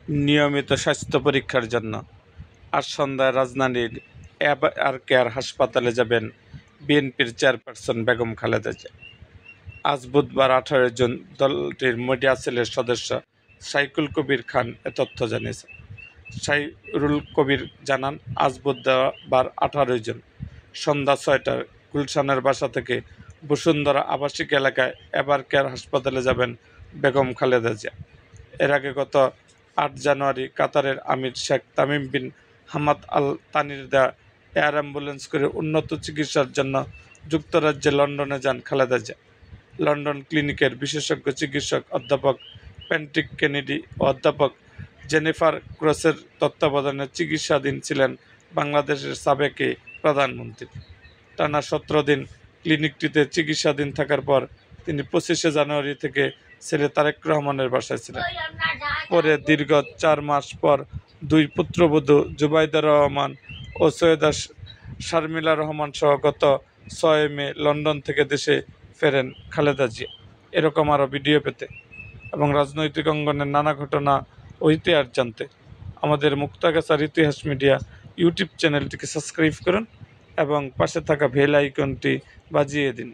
নিয়মিত স্বাস্থ্য পরীক্ষার জন্য আজ সন্ধ্যায় রাজধানীর আর কেয়ার হাসপাতালে যাবেন বিএনপির চেয়ারপারসন বেগম খালেদা জিয়া। আজ বুধবার 18 জুন দলটির মিডিয়া সেলের সদস্য সাইকুল কবির খান এ তথ্য জানিয়েছেন। সাইরুল কবির জানান, আজ বুধবার 18 জুন সন্ধ্যা 6টায় গুলশানের বাসা থেকে বসুন্ধরা আবাসিক এলাকায় এবার কেয়ার হাসপাতালে যাবেন বেগম খালেদা জিয়া। এর আগে গত 8 জানুয়ারি কাতারের আমির Sheikh Tamim bin Hamad Al তানির দেয়া এয়ার অ্যাম্বুলেন্স করে উন্নত চিকিৎসার জন্য যুক্তরাজ্যে লন্ডনে যান খালেদা জিয়া। লন্ডন ক্লিনিকের বিশেষজ্ঞ চিকিৎসক অধ্যাপক প্যাট্রিক কেনেডি ও অধ্যাপক জেনিফার ক্রসের তত্ত্বাবধানে চিকিৎসাধীন ছিলেন বাংলাদেশের সাবেক প্রধানমন্ত্রী। টানা 17 দিন ক্লিনিকটিতে চিকিৎসাধীন থাকার পর তিনি 25 জানুয়ারি থেকে ছেলে তারেক রহমানের বাসায় ছিলেন। পরে দীর্ঘ 4 মাস পর দুই পুত্রবধূ জুবাইদা রহমান ও সৈয়দা শারমিলা রহমান সহ গত 6 মে লন্ডন থেকে দেশে ফেরেন খালেদা জিয়া। এরকম আরও ভিডিও পেতে এবং রাজনৈতিক অঙ্গনের নানা ঘটনা ও ইতিহাস জানতে আমাদের মুক্তাগাছার ইতিহাস মিডিয়া ইউটিউব চ্যানেলটিকে সাবস্ক্রাইব করুন এবং পাশে থাকা বেল আইকনটি বাজিয়ে দিন।